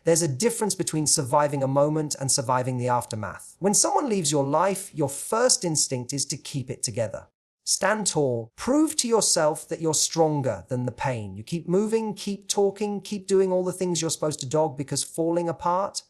There's a difference between surviving a moment and surviving the aftermath. When someone leaves your life, your first instinct is to keep it together. Stand tall. Prove to yourself that you're stronger than the pain. You keep moving, keep talking, keep doing all the things you're supposed to do, because falling apart,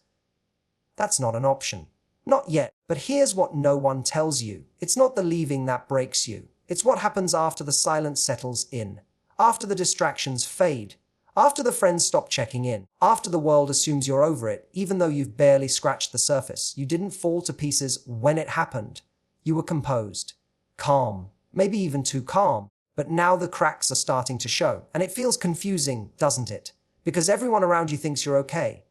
that's not an option. Not yet. But here's what no one tells you. It's not the leaving that breaks you. It's what happens after the silence settles in. After the distractions fade. After the friends stop checking in. After the world assumes you're over it, even though you've barely scratched the surface. You didn't fall to pieces when it happened. You were composed. Calm. Maybe even too calm. But now the cracks are starting to show. And it feels confusing, doesn't it? Because everyone around you thinks you're okay.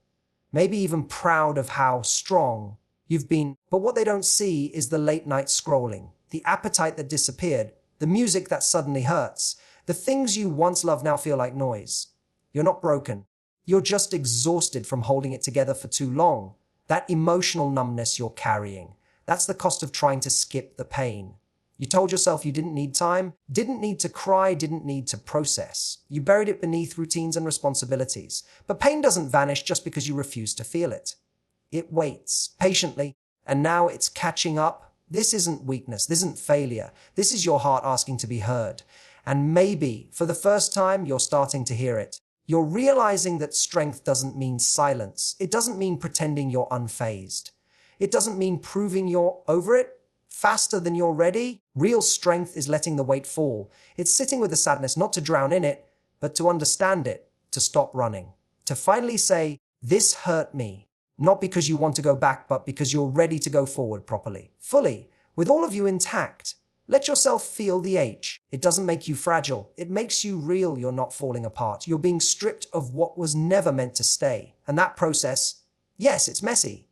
Maybe even proud of how strong you've been. But what they don't see is the late night scrolling, the appetite that disappeared, the music that suddenly hurts. The things you once loved now feel like noise. You're not broken. You're just exhausted from holding it together for too long. That emotional numbness you're carrying, that's the cost of trying to skip the pain. You told yourself you didn't need time, didn't need to cry, didn't need to process. You buried it beneath routines and responsibilities. But pain doesn't vanish just because you refuse to feel it. It waits patiently, and now it's catching up. This isn't weakness, this isn't failure. This is your heart asking to be heard. And maybe, for the first time, you're starting to hear it. You're realizing that strength doesn't mean silence. It doesn't mean pretending you're unfazed. It doesn't mean proving you're over it faster than you're ready. Real strength is letting the weight fall. It's sitting with the sadness, not to drown in it, but to understand it, to stop running, to finally say, this hurt me, not because you want to go back, but because you're ready to go forward properly, fully, with all of you intact. Let yourself feel the ache. It doesn't make you fragile. It makes you real. You're not falling apart. You're being stripped of what was never meant to stay. And that process, yes, it's messy,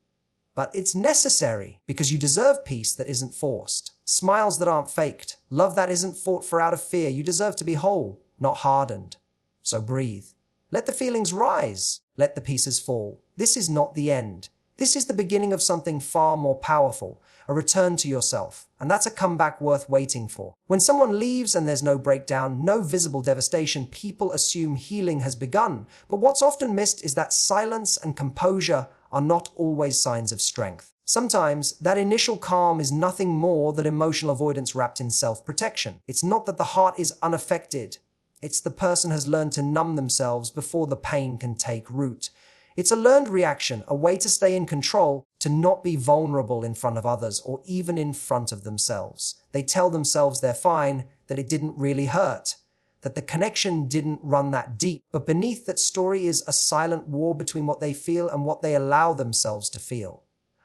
but it's necessary, because you deserve peace that isn't forced, smiles that aren't faked, love that isn't fought for out of fear. You deserve to be whole, not hardened. So breathe. Let the feelings rise. Let the pieces fall. This is not the end. This is the beginning of something far more powerful, a return to yourself. And that's a comeback worth waiting for. When someone leaves and there's no breakdown, no visible devastation, people assume healing has begun. But what's often missed is that silence and composure are not always signs of strength. Sometimes that initial calm is nothing more than emotional avoidance wrapped in self-protection. It's not that the heart is unaffected. It's the person has learned to numb themselves before the pain can take root. It's a learned reaction, a way to stay in control, to not be vulnerable in front of others or even in front of themselves. They tell themselves they're fine, that it didn't really hurt, that the connection didn't run that deep. But beneath that story is a silent war between what they feel and what they allow themselves to feel.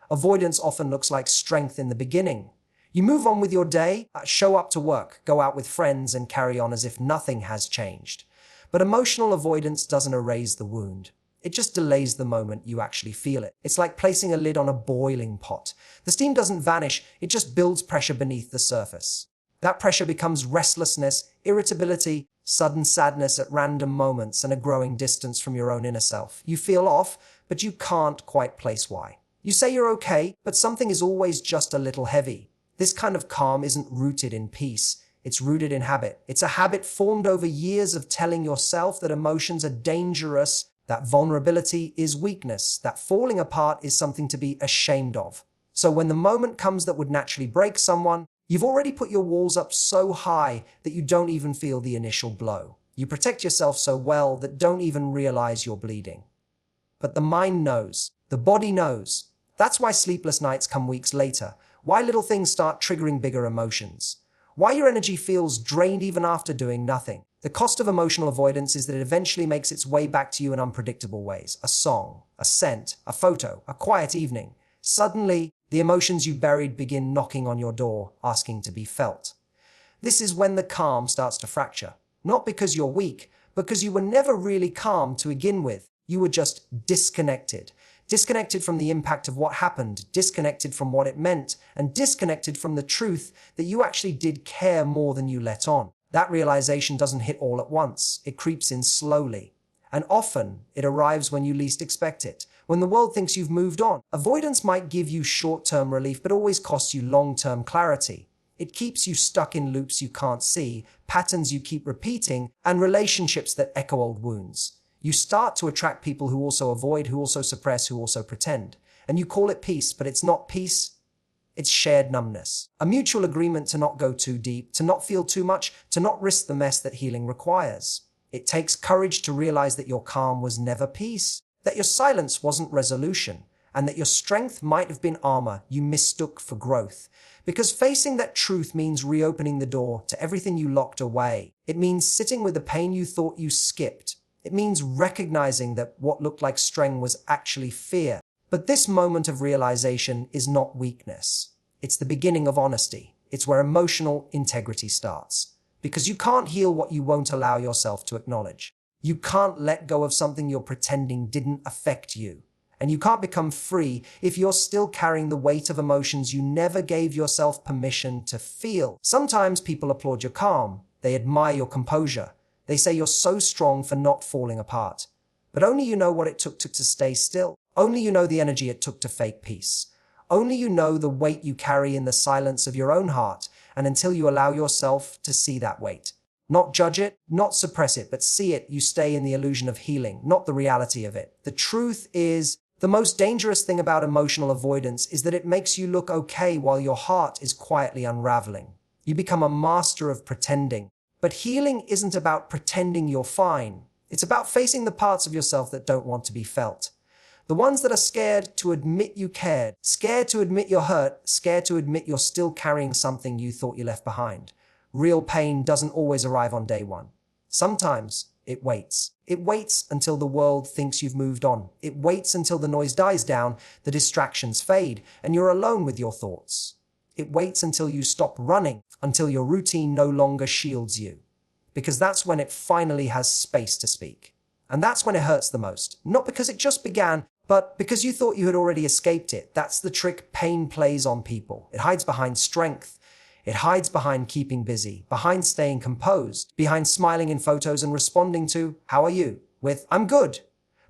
Avoidance often looks like strength in the beginning. You move on with your day, show up to work, go out with friends, and carry on as if nothing has changed. But emotional avoidance doesn't erase the wound. It just delays the moment you actually feel it. It's like placing a lid on a boiling pot. The steam doesn't vanish, it just builds pressure beneath the surface. That pressure becomes restlessness, irritability, sudden sadness at random moments, and a growing distance from your own inner self. You feel off, but you can't quite place why. You say you're okay, but something is always just a little heavy. This kind of calm isn't rooted in peace. It's rooted in habit. It's a habit formed over years of telling yourself that emotions are dangerous, that vulnerability is weakness, that falling apart is something to be ashamed of. So when the moment comes that would naturally break someone, you've already put your walls up so high that you don't even feel the initial blow. You protect yourself so well that don't even realize you're bleeding. But the mind knows. The body knows. That's why sleepless nights come weeks later. Why little things start triggering bigger emotions. Why your energy feels drained even after doing nothing. The cost of emotional avoidance is that it eventually makes its way back to you in unpredictable ways. A song, a scent, a photo, a quiet evening. Suddenly, the emotions you buried begin knocking on your door, asking to be felt. This is when the calm starts to fracture. Not because you're weak, but because you were never really calm to begin with. You were just disconnected. Disconnected from the impact of what happened, disconnected from what it meant, and disconnected from the truth that you actually did care more than you let on. That realization doesn't hit all at once. It creeps in slowly. And often, it arrives when you least expect it, when the world thinks you've moved on. Avoidance might give you short-term relief, but always costs you long-term clarity. It keeps you stuck in loops you can't see, patterns you keep repeating, and relationships that echo old wounds. You start to attract people who also avoid, who also suppress, who also pretend. And you call it peace, but it's not peace. It's shared numbness. A mutual agreement to not go too deep, to not feel too much, to not risk the mess that healing requires. It takes courage to realize that your calm was never peace, that your silence wasn't resolution, and that your strength might have been armor you mistook for growth. Because facing that truth means reopening the door to everything you locked away. It means sitting with the pain you thought you skipped. It means recognizing that what looked like strength was actually fear. But this moment of realization is not weakness. It's the beginning of honesty. It's where emotional integrity starts. Because you can't heal what you won't allow yourself to acknowledge. You can't let go of something you're pretending didn't affect you. And you can't become free if you're still carrying the weight of emotions you never gave yourself permission to feel. Sometimes people applaud your calm. They admire your composure. They say you're so strong for not falling apart. But only you know what it took to stay still. Only you know the energy it took to fake peace. Only you know the weight you carry in the silence of your own heart, and until you allow yourself to see that weight. Not judge it, not suppress it, but see it, you stay in the illusion of healing, not the reality of it. The truth is, the most dangerous thing about emotional avoidance is that it makes you look okay while your heart is quietly unraveling. You become a master of pretending. But healing isn't about pretending you're fine. It's about facing the parts of yourself that don't want to be felt. The ones that are scared to admit you cared, scared to admit you're hurt, scared to admit you're still carrying something you thought you left behind. Real pain doesn't always arrive on day one. Sometimes it waits. It waits until the world thinks you've moved on. It waits until the noise dies down, the distractions fade, and you're alone with your thoughts. It waits until you stop running, until your routine no longer shields you. Because that's when it finally has space to speak. And that's when it hurts the most. Not because it just began, but because you thought you had already escaped it. That's the trick pain plays on people. It hides behind strength. It hides behind keeping busy, behind staying composed, behind smiling in photos and responding to, "How are you?" with, "I'm good."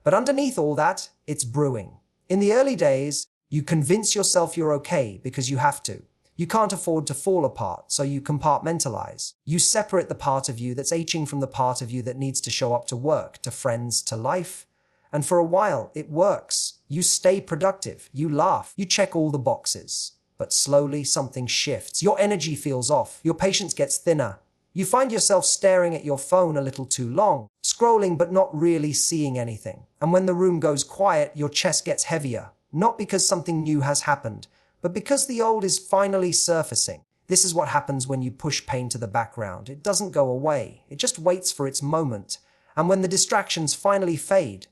But underneath all that, it's brewing. In the early days, you convince yourself you're okay because you have to. You can't afford to fall apart, so you compartmentalize. You separate the part of you that's aching from the part of you that needs to show up to work, to friends, to life. And for a while, it works. You stay productive. You laugh. You check all the boxes. But slowly, something shifts. Your energy feels off. Your patience gets thinner. You find yourself staring at your phone a little too long, scrolling but not really seeing anything. And when the room goes quiet, your chest gets heavier. Not because something new has happened, but because the old is finally surfacing. This is what happens when you push pain to the background. It doesn't go away. It just waits for its moment. And when the distractions finally fade,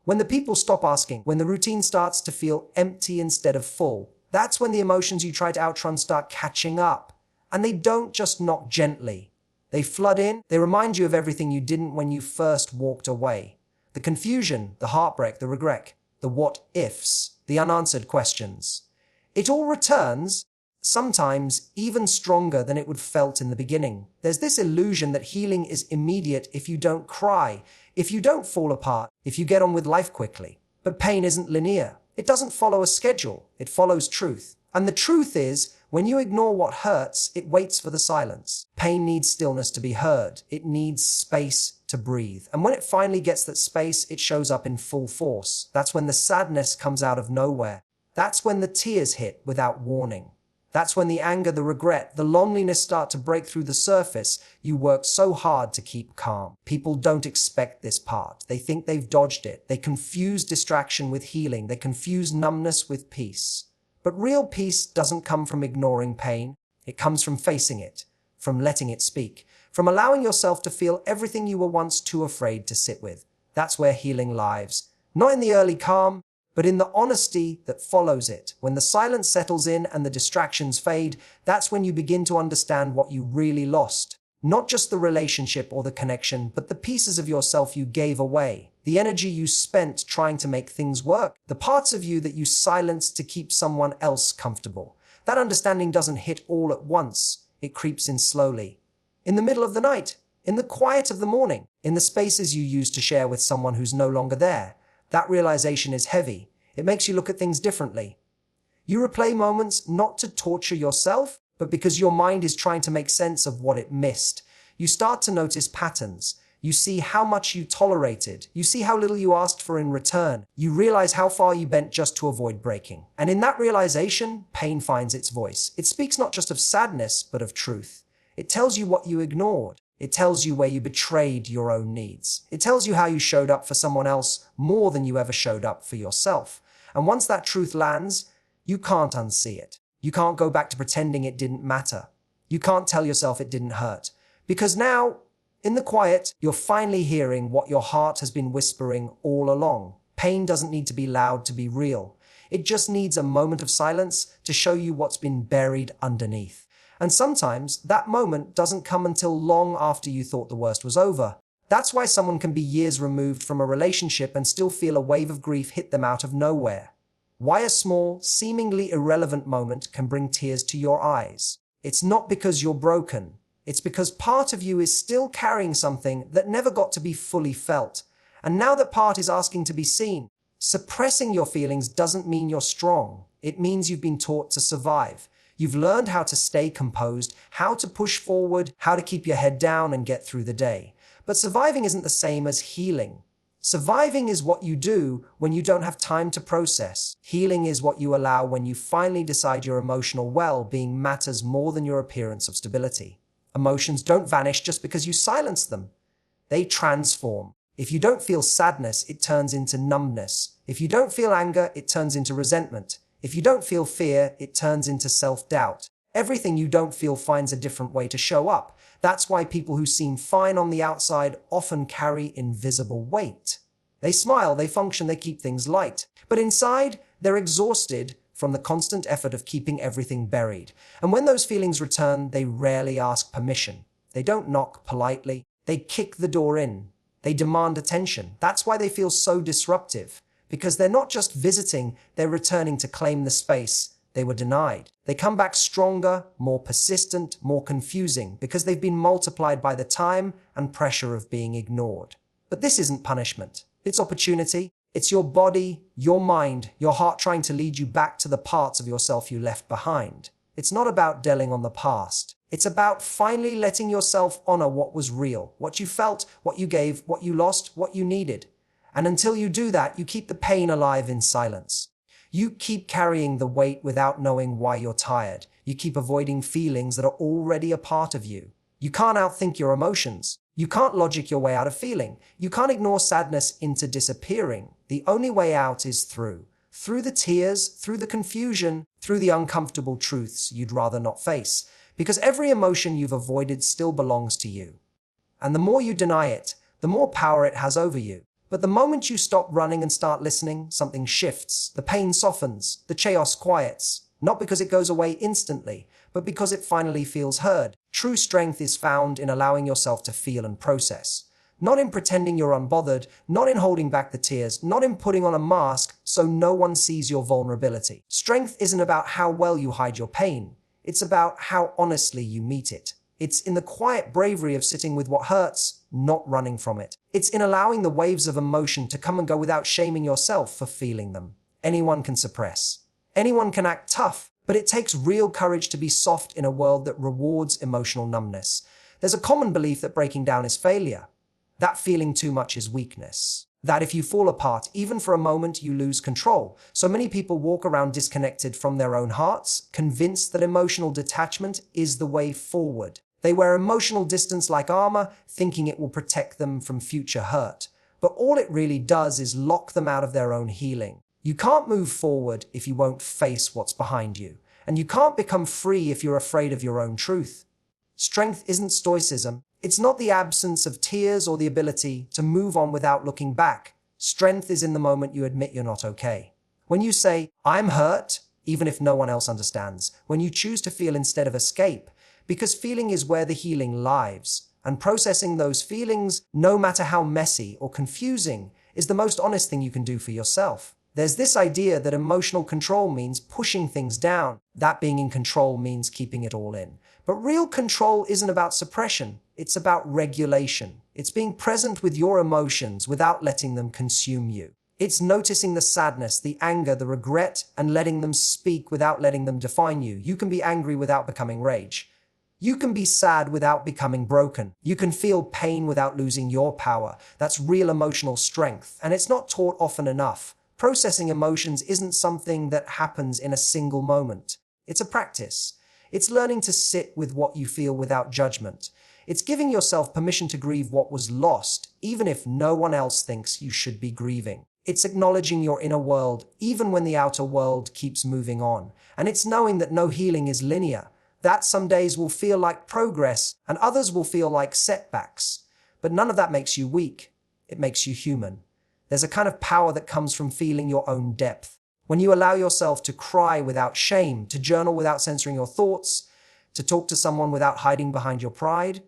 when the people stop asking, when the routine starts to feel empty instead of full, that's when the emotions you try to outrun start catching up. And they don't just knock gently. They flood in. They remind you of everything you didn't when you first walked away. The confusion, the heartbreak, the regret, the what-ifs, the unanswered questions. It all returns, sometimes even stronger than it would felt in the beginning. There's this illusion that healing is immediate if you don't cry, if you don't fall apart, if you get on with life quickly. But pain isn't linear. It doesn't follow a schedule. It follows truth. And the truth is, when you ignore what hurts, it waits for the silence. Pain needs stillness to be heard. It needs space to breathe. And when it finally gets that space, it shows up in full force. That's when the sadness comes out of nowhere. That's when the tears hit without warning. That's when the anger, the regret, the loneliness start to break through the surface you worked so hard to keep calm. People don't expect this part. They think they've dodged it. They confuse distraction with healing. They confuse numbness with peace. But real peace doesn't come from ignoring pain. It comes from facing it, from letting it speak, from allowing yourself to feel everything you were once too afraid to sit with. That's where healing lives. Not in the early calm, but in the honesty that follows it. When the silence settles in and the distractions fade, that's when you begin to understand what you really lost. Not just the relationship or the connection, but the pieces of yourself you gave away. The energy you spent trying to make things work. The parts of you that you silenced to keep someone else comfortable. That understanding doesn't hit all at once. It creeps in slowly. In the middle of the night. In the quiet of the morning. In the spaces you used to share with someone who's no longer there. That realization is heavy. It makes you look at things differently. You replay moments not to torture yourself, but because your mind is trying to make sense of what it missed. You start to notice patterns. You see how much you tolerated. You see how little you asked for in return. You realize how far you bent just to avoid breaking. And in that realization, pain finds its voice. It speaks not just of sadness, but of truth. It tells you what you ignored. It tells you where you betrayed your own needs. It tells you how you showed up for someone else more than you ever showed up for yourself. And once that truth lands, you can't unsee it. You can't go back to pretending it didn't matter. You can't tell yourself it didn't hurt. Because now, in the quiet, you're finally hearing what your heart has been whispering all along. Pain doesn't need to be loud to be real. It just needs a moment of silence to show you what's been buried underneath. And sometimes that moment doesn't come until long after you thought the worst was over. That's why someone can be years removed from a relationship and still feel a wave of grief hit them out of nowhere. Why a small, seemingly irrelevant moment can bring tears to your eyes. It's not because you're broken. It's because part of you is still carrying something that never got to be fully felt. And now that part is asking to be seen. Suppressing your feelings doesn't mean you're strong. It means you've been taught to survive. You've learned how to stay composed, how to push forward, how to keep your head down and get through the day. But surviving isn't the same as healing. Surviving is what you do when you don't have time to process. Healing is what you allow when you finally decide your emotional well-being matters more than your appearance of stability. Emotions don't vanish just because you silence them. They transform. If you don't feel sadness, it turns into numbness. If you don't feel anger, it turns into resentment. If you don't feel fear, it turns into self-doubt. Everything you don't feel finds a different way to show up. That's why people who seem fine on the outside often carry invisible weight. They smile, they function, they keep things light. But inside, they're exhausted from the constant effort of keeping everything buried. And when those feelings return, they rarely ask permission. They don't knock politely. They kick the door in. They demand attention. That's why they feel so disruptive. Because they're not just visiting, they're returning to claim the space they were denied. They come back stronger, more persistent, more confusing, because they've been multiplied by the time and pressure of being ignored. But this isn't punishment. It's opportunity. It's your body, your mind, your heart trying to lead you back to the parts of yourself you left behind. It's not about dwelling on the past. It's about finally letting yourself honor what was real, what you felt, what you gave, what you lost, what you needed. And until you do that, you keep the pain alive in silence. You keep carrying the weight without knowing why you're tired. You keep avoiding feelings that are already a part of you. You can't outthink your emotions. You can't logic your way out of feeling. You can't ignore sadness into disappearing. The only way out is through the tears, through the confusion, through the uncomfortable truths you'd rather not face. Because every emotion you've avoided still belongs to you. And the more you deny it, the more power it has over you. But the moment you stop running and start listening, something shifts. The pain softens, the chaos quiets. Not because it goes away instantly, but because it finally feels heard. True strength is found in allowing yourself to feel and process. Not in pretending you're unbothered, not in holding back the tears, not in putting on a mask so no one sees your vulnerability. Strength isn't about how well you hide your pain. It's about how honestly you meet it. It's in the quiet bravery of sitting with what hurts, not running from it. It's in allowing the waves of emotion to come and go without shaming yourself for feeling them. Anyone can suppress. Anyone can act tough, but it takes real courage to be soft in a world that rewards emotional numbness. There's a common belief that breaking down is failure. That feeling too much is weakness. That if you fall apart, even for a moment, you lose control. So many people walk around disconnected from their own hearts, convinced that emotional detachment is the way forward. They wear emotional distance like armor, thinking it will protect them from future hurt. But all it really does is lock them out of their own healing. You can't move forward if you won't face what's behind you. And you can't become free if you're afraid of your own truth. Strength isn't stoicism. It's not the absence of tears or the ability to move on without looking back. Strength is in the moment you admit you're not okay. When you say, I'm hurt, even if no one else understands. When you choose to feel instead of escape. Because feeling is where the healing lives. And processing those feelings, no matter how messy or confusing, is the most honest thing you can do for yourself. There's this idea that emotional control means pushing things down. That being in control means keeping it all in. But real control isn't about suppression. It's about regulation. It's being present with your emotions without letting them consume you. It's noticing the sadness, the anger, the regret, and letting them speak without letting them define you. You can be angry without becoming rage. You can be sad without becoming broken. You can feel pain without losing your power. That's real emotional strength, and it's not taught often enough. Processing emotions isn't something that happens in a single moment. It's a practice. It's learning to sit with what you feel without judgment. It's giving yourself permission to grieve what was lost, even if no one else thinks you should be grieving. It's acknowledging your inner world, even when the outer world keeps moving on. And it's knowing that no healing is linear, that some days will feel like progress and others will feel like setbacks. But none of that makes you weak. It makes you human. There's a kind of power that comes from feeling your own depth. When you allow yourself to cry without shame, to journal without censoring your thoughts, to talk to someone without hiding behind your pride,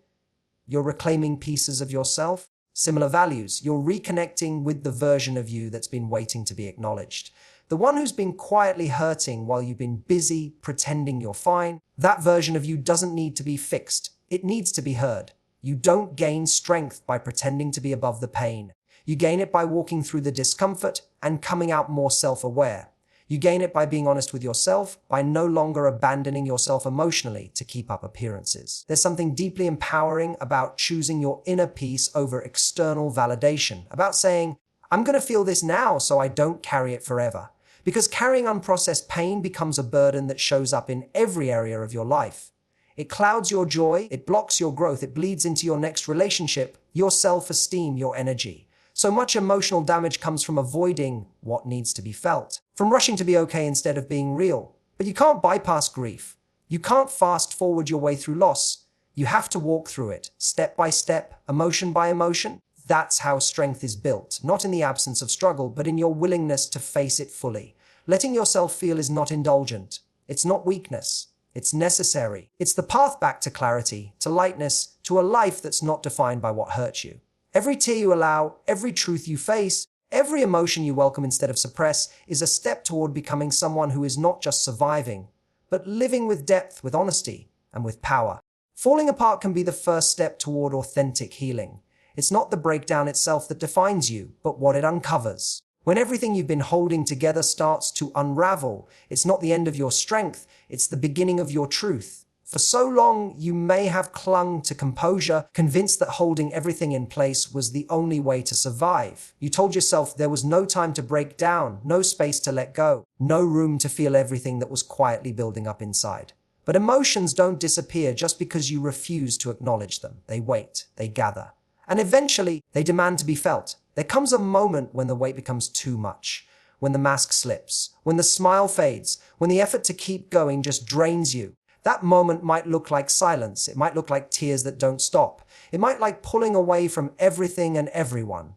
you're reclaiming pieces of yourself. Similar values. You're reconnecting with the version of you that's been waiting to be acknowledged. The one who's been quietly hurting while you've been busy pretending you're fine. That version of you doesn't need to be fixed. It needs to be heard. You don't gain strength by pretending to be above the pain. You gain it by walking through the discomfort and coming out more self-aware. You gain it by being honest with yourself, by no longer abandoning yourself emotionally to keep up appearances. There's something deeply empowering about choosing your inner peace over external validation, about saying, I'm going to feel this now so I don't carry it forever. Because carrying unprocessed pain becomes a burden that shows up in every area of your life. It clouds your joy, it blocks your growth, it bleeds into your next relationship, your self-esteem, your energy. So much emotional damage comes from avoiding what needs to be felt, from rushing to be okay instead of being real. But you can't bypass grief. You can't fast forward your way through loss. You have to walk through it, step by step, emotion by emotion. That's how strength is built, not in the absence of struggle, but in your willingness to face it fully. Letting yourself feel is not indulgent. It's not weakness. It's necessary. It's the path back to clarity, to lightness, to a life that's not defined by what hurts you. Every tear you allow, every truth you face, every emotion you welcome instead of suppress is a step toward becoming someone who is not just surviving, but living with depth, with honesty, and with power. Falling apart can be the first step toward authentic healing. It's not the breakdown itself that defines you, but what it uncovers. When everything you've been holding together starts to unravel, it's not the end of your strength, it's the beginning of your truth. For so long, you may have clung to composure, convinced that holding everything in place was the only way to survive. You told yourself there was no time to break down, no space to let go, no room to feel everything that was quietly building up inside. But emotions don't disappear just because you refuse to acknowledge them. They wait, they gather, and eventually they demand to be felt. There comes a moment when the weight becomes too much, when the mask slips, when the smile fades, when the effort to keep going just drains you. That moment might look like silence. It might look like tears that don't stop. It might like pulling away from everything and everyone.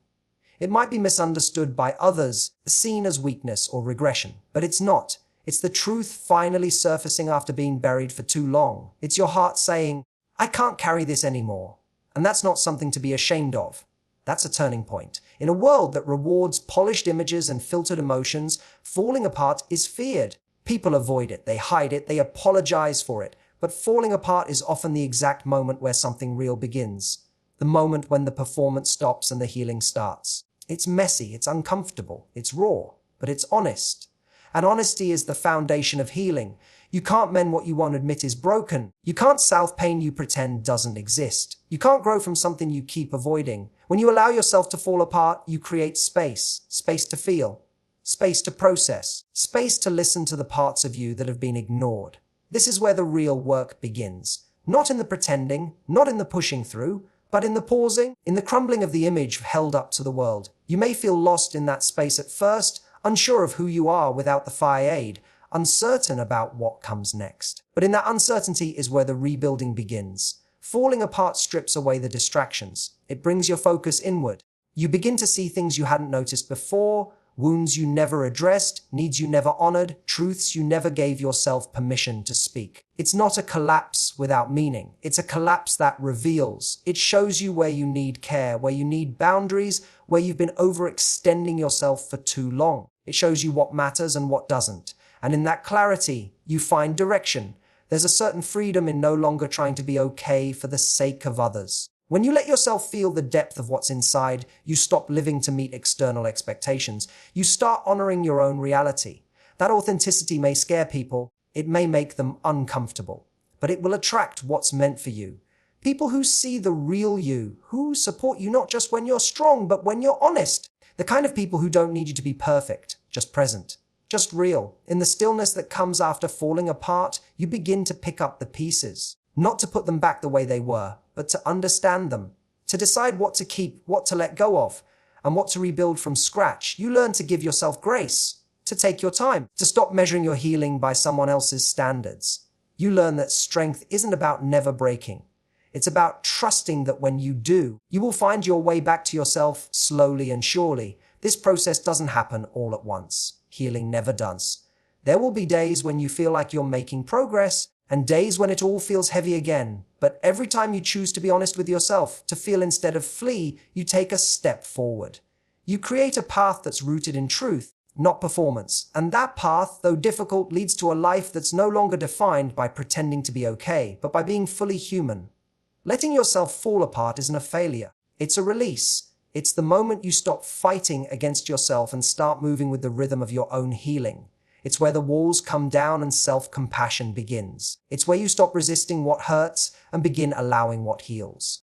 It might be misunderstood by others, seen as weakness or regression. But it's not. It's the truth finally surfacing after being buried for too long. It's your heart saying, I can't carry this anymore. And that's not something to be ashamed of. That's a turning point. In a world that rewards polished images and filtered emotions, falling apart is feared. People avoid it, they hide it, they apologize for it. But falling apart is often the exact moment where something real begins. The moment when the performance stops and the healing starts. It's messy, it's uncomfortable, it's raw, but it's honest. And honesty is the foundation of healing. You can't mend what you won't admit is broken. You can't salve pain you pretend doesn't exist. You can't grow from something you keep avoiding. When you allow yourself to fall apart, you create space. Space to feel. Space to process. Space to listen to the parts of you that have been ignored. This is where the real work begins. Not in the pretending, not in the pushing through, but in the pausing, in the crumbling of the image held up to the world. You may feel lost in that space at first, unsure of who you are without the fire aid, uncertain about what comes next. But in that uncertainty is where the rebuilding begins. Falling apart strips away the distractions. It brings your focus inward. You begin to see things you hadn't noticed before, wounds you never addressed, needs you never honored, truths you never gave yourself permission to speak. It's not a collapse without meaning. It's a collapse that reveals. It shows you where you need care, where you need boundaries, where you've been overextending yourself for too long. It shows you what matters and what doesn't. And in that clarity, you find direction. There's a certain freedom in no longer trying to be okay for the sake of others. When you let yourself feel the depth of what's inside, you stop living to meet external expectations. You start honoring your own reality. That authenticity may scare people. It may make them uncomfortable. but it will attract what's meant for you. People who see the real you, who support you not just when you're strong, but when you're honest. The kind of people who don't need you to be perfect, just present, just real. In the stillness that comes after falling apart, you begin to pick up the pieces. Not to put them back the way they were, but to understand them. To decide what to keep, what to let go of, and what to rebuild from scratch. You learn to give yourself grace, to take your time, to stop measuring your healing by someone else's standards. You learn that strength isn't about never breaking. It's about trusting that when you do, you will find your way back to yourself slowly and surely. This process doesn't happen all at once. Healing never does. There will be days when you feel like you're making progress, and days when it all feels heavy again. But every time you choose to be honest with yourself, to feel instead of flee, you take a step forward. You create a path that's rooted in truth, not performance. And that path, though difficult, leads to a life that's no longer defined by pretending to be okay, but by being fully human. Letting yourself fall apart isn't a failure. It's a release. It's the moment you stop fighting against yourself and start moving with the rhythm of your own healing. It's where the walls come down and self-compassion begins. It's where you stop resisting what hurts and begin allowing what heals.